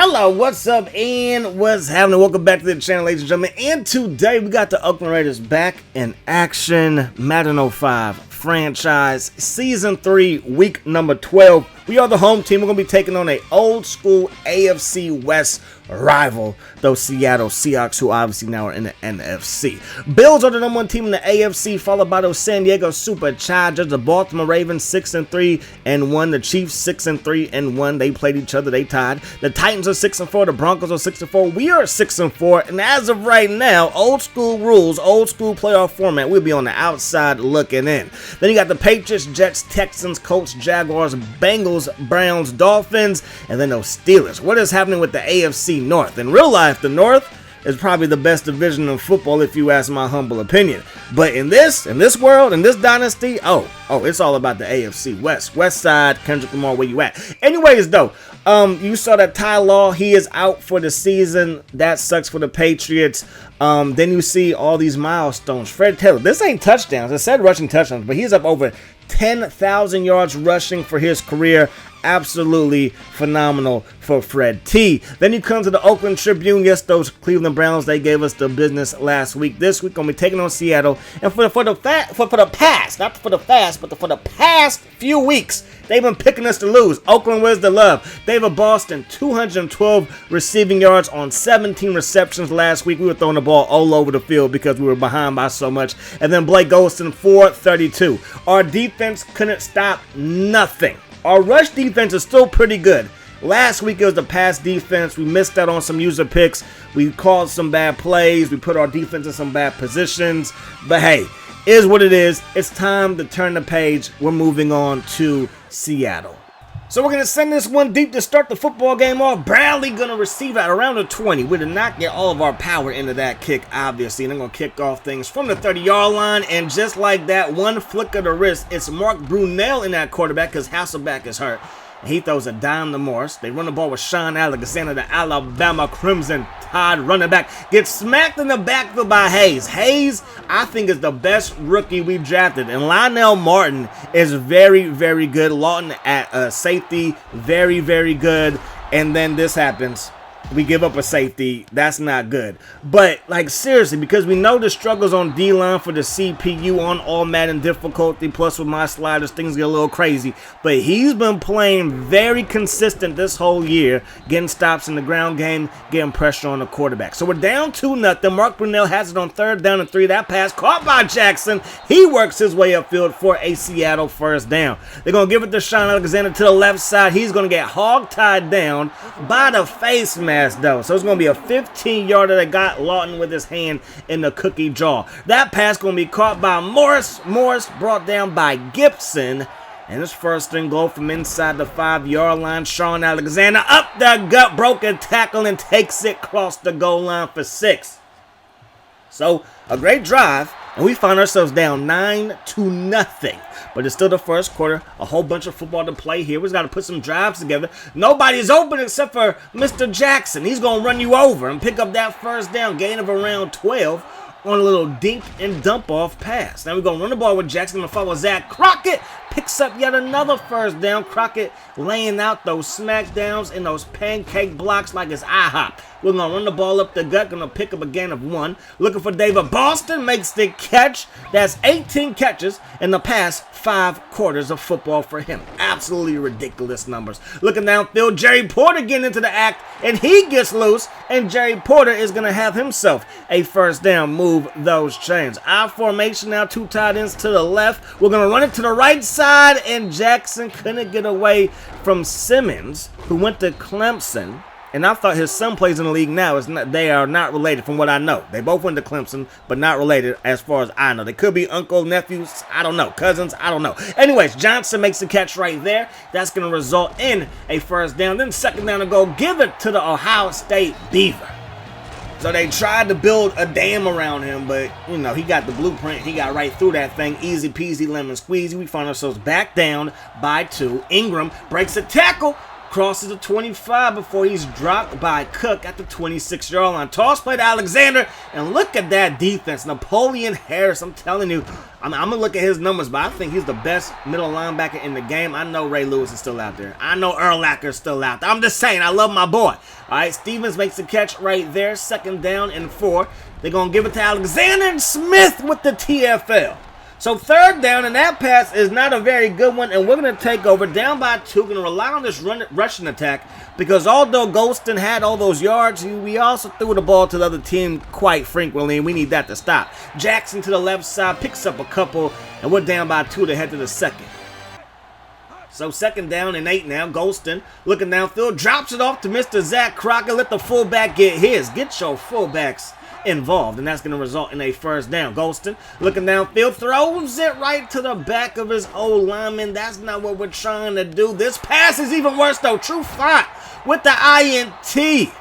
Hello, what's up, and what's happening? Welcome back to the channel, ladies and gentlemen. And today we got the Oakland Raiders back in action. Madden 05 franchise, season 3, week number 12. We are the home team. We're going to be taking on an old school AFC West rival, those Seattle Seahawks, who obviously now are in the NFC. Bills are the #1 team in the AFC, followed by those San Diego Superchargers, the Baltimore Ravens 6-3-1, the Chiefs 6-3-1. They played each other, they tied. The Titans are 6-4, the Broncos are 6-4. We are 6-4, and as of right now, old school rules, old school playoff format. We'll be on the outside looking in. Then you got the Patriots, Jets, Texans, Colts, Jaguars, Bengals, Browns, Dolphins, and then those Steelers. What is happening with the AFC North? In real life, the North is probably the best division of football, if you ask my humble opinion. But in this world, in this dynasty, it's all about the AFC West. West side, Kendrick Lamar, where you at? Anyways, though, you saw that Ty Law, he is out for the season. That sucks for the Patriots. Then you see all these milestones. Fred Taylor, this ain't touchdowns. I said rushing touchdowns, but he's up over 10,000 yards rushing for his career. Absolutely phenomenal for Fred T. Then you come to the Oakland Tribune. Yes, those Cleveland Browns, they gave us the business last week. This week, going to be taking on Seattle. And for the past few weeks, they've been picking us to lose. Oakland, where's the love? David Boston, 212 receiving yards on 17 receptions last week. We were throwing the ball all over the field because we were behind by so much. And then Blake Golston, 432. Our defense couldn't stop nothing. Our rush defense is still pretty good. Last week it was the pass defense. We missed out on some user picks. We called some bad plays. We put our defense in some bad positions. But hey, is what it is. It's time to turn the page. We're moving on to Seattle. So we're going to send this one deep to start the football game off. Bradley going to receive at around the 20. We did not get all of our power into that kick, obviously. And I'm going to kick off things from the 30-yard line. And just like that, one flick of the wrist, it's Mark Brunell in that quarterback because Hasselbeck is hurt. He throws a dime to Morris. They run the ball with Sean Alexander, the Alabama Crimson Tide running back. Gets smacked in the backfield by Hayes. Hayes, I think, is the best rookie we drafted. And Lionel Martin is very, very good. Lawton at safety, very, very good. And then this happens. We give up a safety. That's not good. But, like, seriously, because we know the struggles on D-line for the CPU on all Madden difficulty, plus with my sliders, things get a little crazy. But he's been playing very consistent this whole year, getting stops in the ground game, getting pressure on the quarterback. So we're down 2-0. Mark Brunell has it on 3rd down and 3. That pass caught by Jackson. He works his way upfield for a Seattle first down. They're going to give it to Sean Alexander to the left side. He's going to get hog-tied down by the face mask. Though. So it's going to be a 15-yarder that got Lawton with his hand in the cookie jar. That pass going to be caught by Morris. Morris brought down by Gibson. And this first and goal from inside the 5-yard line. Sean Alexander up the gut, broken tackle, and takes it across the goal line for 6. So a great drive, and we find ourselves down 9-0. But it's still the first quarter. A whole bunch of football to play here. We just got to put some drives together. Nobody's open except for Mr. Jackson. He's going to run you over and pick up that first down. Gain of around 12 on a little dink and dump off pass. Now we're going to run the ball with Jackson and follow Zach Crockett. Picks up yet another first down. Crockett laying out those smackdowns and those pancake blocks like it's IHOP. We're going to run the ball up the gut. Going to pick up a gain of 1. Looking for David Boston. Makes the catch. That's 18 catches in the past 5 quarters of football for him. Absolutely ridiculous numbers. Looking downfield, Jerry Porter getting into the act, and he gets loose, and Jerry Porter is going to have himself a first down. Move those chains. Our formation now, 2 tight ends to the left. We're going to run it to the right side, and Jackson couldn't get away from Simmons, who went to Clemson. And I thought his son plays in the league now. They are not related from what I know. They both went to Clemson, but not related as far as I know. They could be uncle, nephews, I don't know. Cousins, I don't know. Anyways, Johnson makes the catch right there. That's going to result in a first down. Then second down to go. Give it to the Ohio State Beaver. So they tried to build a dam around him, but, you know, he got the blueprint. He got right through that thing. Easy peasy lemon squeezy. We find ourselves back down by 2. Ingram breaks a tackle. Crosses the 25 before he's dropped by Cook at the 26-yard line. Toss play to Alexander, and look at that defense. Napoleon Harris, I'm telling you, I'm going to look at his numbers, but I think he's the best middle linebacker in the game. I know Ray Lewis is still out there. I know Urlacher is still out there. I'm just saying, I love my boy. All right, Stevens makes the catch right there. 2nd down and 4. They're going to give it to Alexander Smith with the TFL. So 3rd down, and that pass is not a very good one, and we're going to take over down by 2. Going to rely on this rushing attack because although Golston had all those yards, we also threw the ball to the other team quite frequently, and we need that to stop. Jackson to the left side picks up a couple, and we're down by 2 to head to the 2nd. So 2nd down and 8 now. Golston looking downfield, drops it off to Mr. Zach Crocker. Let the fullback get his. Get your fullbacks involved, and that's going to result in a 1st down. Golston looking downfield, throws it right to the back of his old lineman. That's not what we're trying to do. This pass is even worse though. True Font with the INT.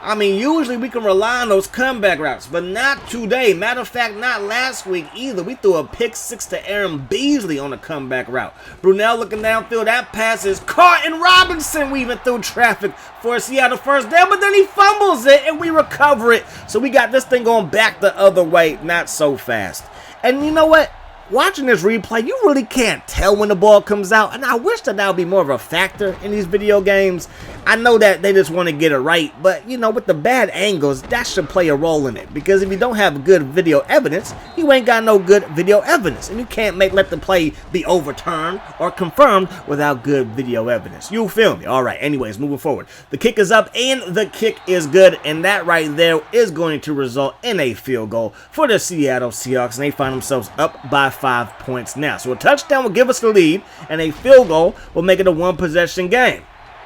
I mean, usually we can rely on those comeback routes, but not today. Matter of fact, not last week either. We threw a pick 6 to Aaron Beasley on a comeback route. Brunell looking downfield. That pass is caught, and Robinson weaving through traffic for a Seattle 1st down, but then he fumbles it, and we recover it. So we got this thing going back the other way, not so fast. And you know what? Watching this replay, you really can't tell when the ball comes out, and I wish that would be more of a factor in these video games. I know that they just want to get it right, but you know, with the bad angles, that should play a role in it, because if you don't have good video evidence, you ain't got no good video evidence, and you can't let the play be overturned or confirmed without good video evidence. You feel me? Alright, anyways, moving forward. The kick is up, and the kick is good, and that right there is going to result in a field goal for the Seattle Seahawks, and they find themselves up by 5 points now. So a touchdown will give us the lead, and a field goal will make it a 1-possession game.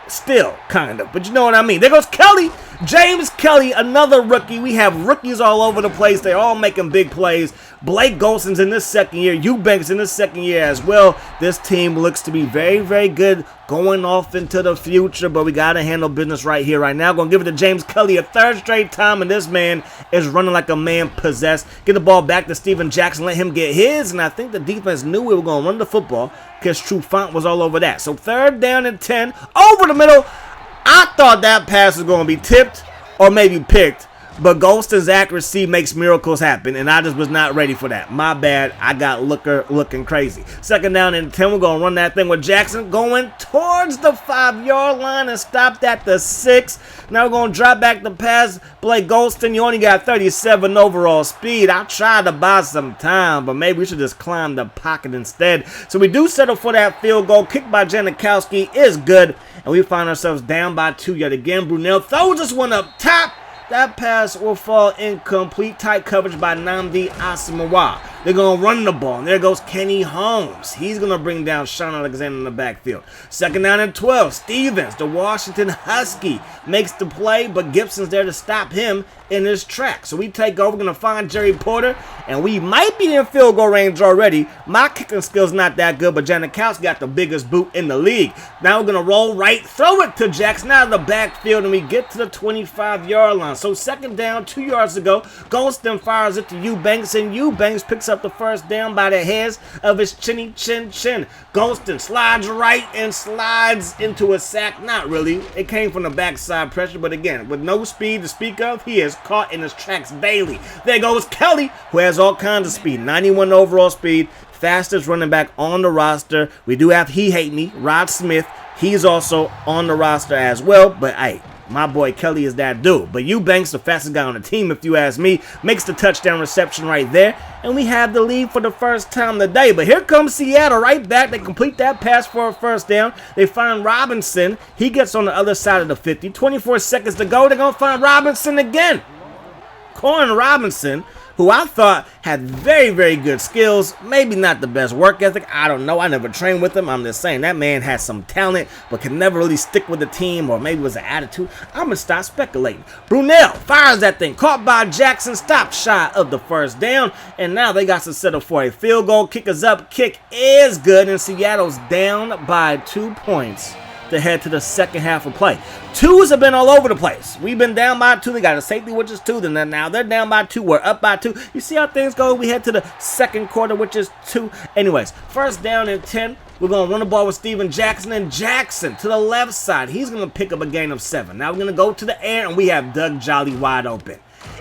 Still, kind of, but you know what I mean. There goes Kelly, James Kelly, another rookie. We have rookies all over the place. They're all making big plays. Blake Golson's in this 2nd year. Eubanks in this 2nd year as well. This team looks to be very, very good going off into the future, but we got to handle business right here, right now. Going to give it to James Kelly a 3rd straight time, and this man is running like a man possessed. Get the ball back to Steven Jackson. Let him get his, and I think the defense knew we were going to run the football because True Font was all over that. So 3rd down and 10, over the middle. I thought that pass was going to be tipped or maybe picked, but Golston's accuracy makes miracles happen, and I just was not ready for that. My bad. I got looking crazy. 2nd down and 10. We're going to run that thing with Jackson going towards the 5-yard line and stopped at the 6. Now we're going to drop back the pass. Blake Golston, you only got 37 overall speed. I tried to buy some time, but maybe we should just climb the pocket instead. So we do settle for that field goal. Kick by Janikowski is good, and we find ourselves down by 2 yet again. Brunell throws this one up top. That pass will fall incomplete. Tight coverage by Nnamdi Asomugha. They're going to run the ball. And there goes Kenny Holmes. He's going to bring down Sean Alexander in the backfield. 2nd down and 12. Stevens, the Washington Husky, makes the play, but Gibson's there to stop him in his tracks. So we take over. We're going to find Jerry Porter, and we might be in field goal range already. My kicking skill's not that good, but Janikowski got the biggest boot in the league. Now we're going to roll right, throw it to Jackson out of the backfield, and we get to the 25-yard line. So 2nd down, 2 yards to go. Golston fires it to Eubanks, and Eubanks picks up the 1st down by the hairs of his chinny chin chin. Golston slides right and slides into a sack. Not really. It came from the backside pressure, but again, with no speed to speak of, he is caught in his tracks daily. There goes Kelly, who has all kinds of speed. 91 overall speed. Fastest running back on the roster. We do have He Hate Me, Rod Smith. He's also on the roster as well, but hey, my boy Kelly is that dude. But Eubanks, the fastest guy on the team, if you ask me, makes the touchdown reception right there. And we have the lead for the first time today. But here comes Seattle right back. They complete that pass for a 1st down. They find Robinson. He gets on the other side of the 50. 24 seconds to go. They're going to find Robinson again. Corn Robinson, who I thought had very, very good skills. Maybe not the best work ethic. I don't know. I never trained with him. I'm just saying that man has some talent, but can never really stick with the team, or maybe it was an attitude. I'm going to stop speculating. Brunell fires that thing. Caught by Jackson. Stopped shy of the 1st down. And now they got to settle for a field goal. Kick is up. Kick is good. And Seattle's down by 2 points to head to the 2nd half of play. 2s have been all over the place. We've been down by 2. They got a safety, which is 2. Then now they're down by 2. We're up by 2. You see how things go? We head to the 2nd quarter, which is 2. Anyways, 1st down and 10. We're going to run the ball with Steven Jackson, and Jackson to the left side. He's going to pick up a gain of 7. Now we're going to go to the air, and we have Doug Jolly wide open.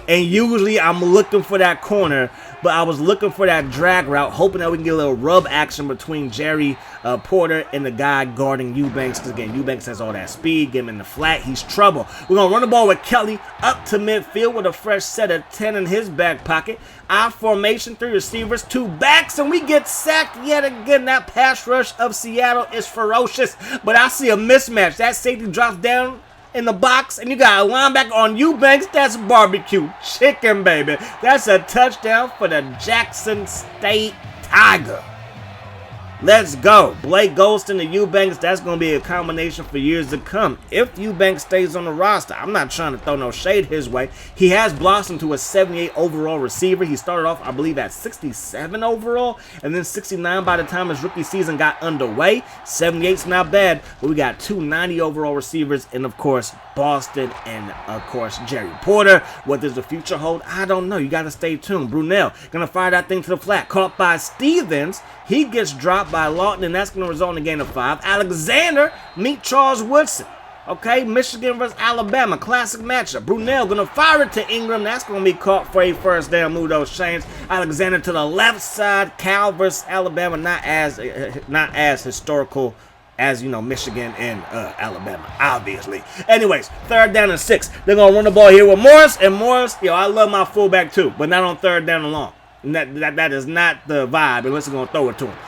And usually I'm looking for that corner, but I was looking for that drag route, hoping that we can get a little rub action between Jerry Porter and the guy guarding Eubanks. Because again, Eubanks has all that speed. Get him in the flat. He's trouble. We're going to run the ball with Kelly up to midfield with a fresh set of 10 in his back pocket. I formation, 3 receivers, 2 backs, and we get sacked yet again. That pass rush of Seattle is ferocious, but I see a mismatch. That safety drops down in the box, and you got a linebacker on Eubanks. That's barbecue chicken, baby. That's a touchdown for the Jackson State Tiger. Let's go. Blake Golston to Eubanks. That's going to be a combination for years to come. If Eubanks stays on the roster, I'm not trying to throw no shade his way. He has blossomed to a 78 overall receiver. He started off, I believe, at 67 overall, and then 69 by the time his rookie season got underway. 78's not bad, but we got 2 90 overall receivers, and of course, Boston and of course, Jerry Porter. What does the future hold? I don't know. You got to stay tuned. Brunell going to fire that thing to the flat. Caught by Stevens. He gets dropped by Lawton, and that's going to result in a gain of 5. Alexander meet Charles Woodson. Okay, Michigan versus Alabama, classic matchup. Brunell going to fire it to Ingram. That's going to be caught for a first down. Move those chains. Alexander to the left side. Cal versus Alabama, not as historical as, you know, Michigan and Alabama, obviously. Anyways, 3rd down and 6. They're going to run the ball here with Morris. And Morris, yo, I love my fullback too, but not on 3rd down and long. That is not the vibe unless they're going to throw it to him.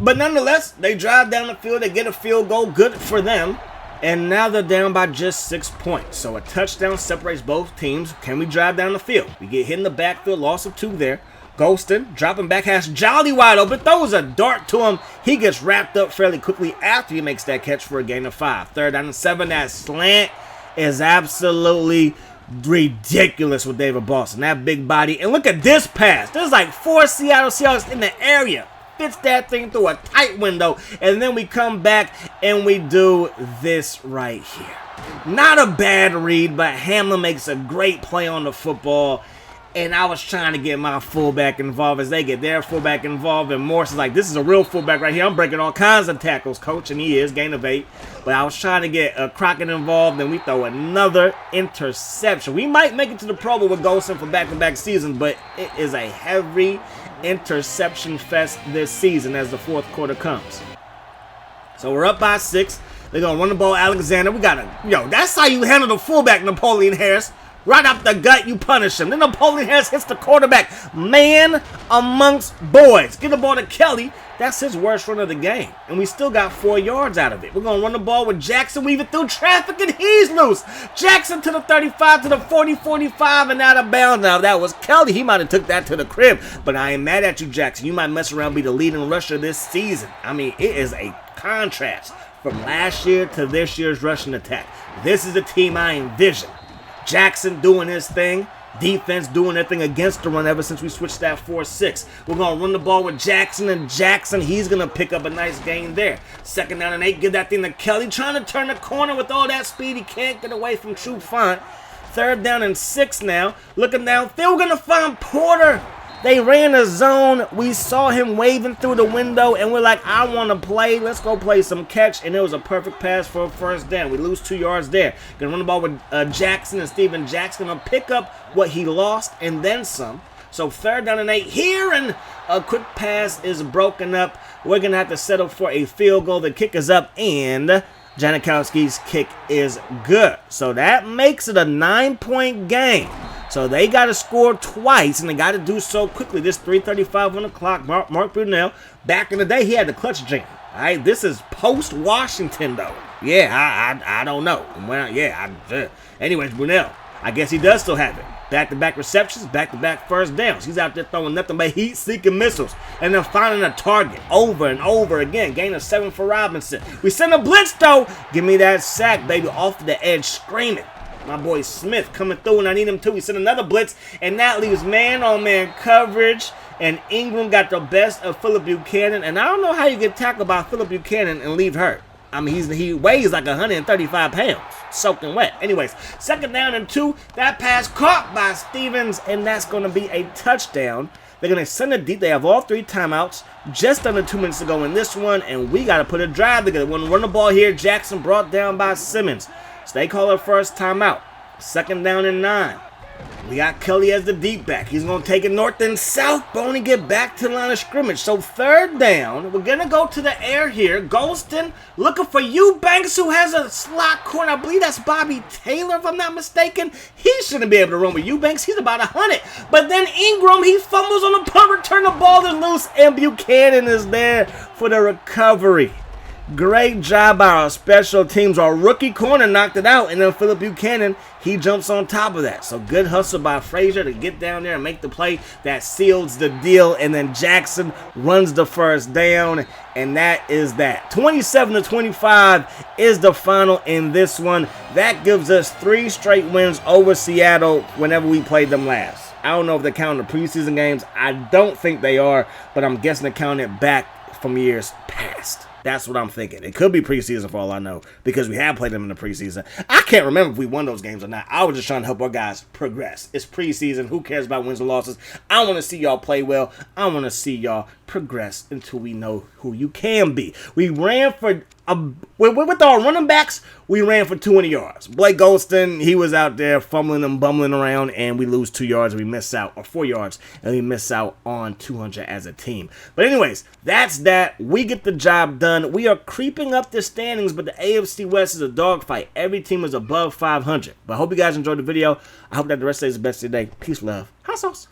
But nonetheless, they drive down the field. They get a field goal. Good for them. And now they're down by just 6 points. So a touchdown separates both teams. Can we drive down the field? We get hit in the backfield. Loss of 2 there. Golston, dropping back, has Jolly wide open. Throws a dart to him. He gets wrapped up fairly quickly after he makes that catch for a gain of 5. 3rd down and 7. That slant is absolutely ridiculous with David Boston. That big body. And look at this pass. There's like 4 Seattle Seahawks in the area. Fits that thing through a tight window. And then we come back and we do this right here. Not a bad read, but Hamlin makes a great play on the football. And I was trying to get my fullback involved as they get their fullback involved. And Morris is like, this is a real fullback right here. I'm breaking all kinds of tackles, coach. And he is, gain of 8. But I was trying to get Crockett involved. And we throw another interception. We might make it to the Pro Bowl with Golston for back-to-back seasons. But it is a heavy interception fest this season as the 4th quarter comes. So we're up by 6. They're going to run the ball, Alexander. We got to, yo, that's how you handle the fullback, Napoleon Harris. Right up the gut, you punish him. Then Napoleon Harris hits the quarterback. Man amongst boys. Get the ball to Kelly. That's his worst run of the game. And we still got 4 yards out of it. We're going to run the ball with Jackson weaving through traffic, and he's loose. Jackson to the 35, to the 40, 45, and out of bounds. Now, if that was Kelly, he might have took that to the crib. But I ain't mad at you, Jackson. You might mess around and be the leading rusher this season. I mean, it is a contrast from last year to this year's rushing attack. This is the team I envision. Jackson doing his thing. Defense doing their thing against the run ever since we switched that 4-6. We're going to run the ball with Jackson, and Jackson, he's going to pick up a nice gain there. 2nd down and 8. Give that thing to Kelly. Trying to turn the corner with all that speed. He can't get away from True Font. 3rd down and 6 now. Looking downfield. We're going to find Porter. They ran a zone. We saw him waving through the window, and we're like, I want to play. Let's go play some catch. And it was a perfect pass for a first down. We lose 2 yards there. Gonna run the ball with Jackson, and Steven Jackson gonna pick up what he lost and then some. So 3rd down and 8 here, and a quick pass is broken up. We're gonna have to settle for a field goal. The kick is up, and Janikowski's kick is good. So that makes it a 9-point game. So they got to score twice, and they got to do so quickly. This 3:35 on the clock. Mark Brunell, back in the day, he had the clutch jam. All right, this is post-Washington, though. Yeah, I don't know. Well, anyways, Brunell, I guess he does still have it. Back-to-back receptions, back-to-back first downs. He's out there throwing nothing but heat-seeking missiles. And then finding a target over and over again. Gain of 7 for Robinson. We send a blitz, though. Give me that sack, baby, off the edge, screaming. My boy Smith coming through, and I need him too. We send another blitz, and that leaves man-on-man coverage. And Ingram got the best of Phillip Buchanan. And I don't know how you get tackled by Phillip Buchanan and leave hurt. I mean, he weighs like 135 pounds, soaking wet. Anyways, 2nd down and 2. That pass caught by Stevens, and that's going to be a touchdown. They're going to send it deep. They have all 3 timeouts. Just under 2 minutes to go in this one, and we got to put a drive together. We're going to run the ball here. Jackson brought down by Simmons. So they call it first timeout. 2nd down and 9. We got Kelly as the deep back. He's going to take it north and south, but only get back to the line of scrimmage. So third down, we're going to go to the air here. Golston looking for Eubanks, who has a slot corner. I believe that's Bobby Taylor, if I'm not mistaken. He shouldn't be able to run with Eubanks. He's about 100. But then Ingram, he fumbles on the punt return. The ball is loose, and Buchanan is there for the recovery. Great job by our special teams. Our rookie corner knocked it out, and then Philip Buchanan, he jumps on top of that. So good hustle by Frazier to get down there and make the play that seals the deal, and then Jackson runs the first down, and that is that. 27-25 is the final in this one. That gives us 3 straight wins over Seattle whenever we played them last. I don't know if they're counting the preseason games. I don't think they are, but I'm guessing they're counting it back from years past. That's what I'm thinking. It could be preseason for all I know, because we have played them in the preseason. I can't remember if we won those games or not. I was just trying to help our guys progress. It's preseason. Who cares about wins and losses? I want to see y'all play well. I want to see y'all progress until we know who you can be. We ran for, with our running backs, we ran for 200 yards. Blake Golston, he was out there fumbling and bumbling around, and we lose 2 yards, and we miss out, or 4 yards, and we miss out on 200 as a team. But anyways, that's that. We get the job done. We are creeping up the standings, but the AFC West is a dogfight. Every team is above 500. But I hope you guys enjoyed the video. I hope that the rest of the day is the best of your day. Peace, love. Hot sauce.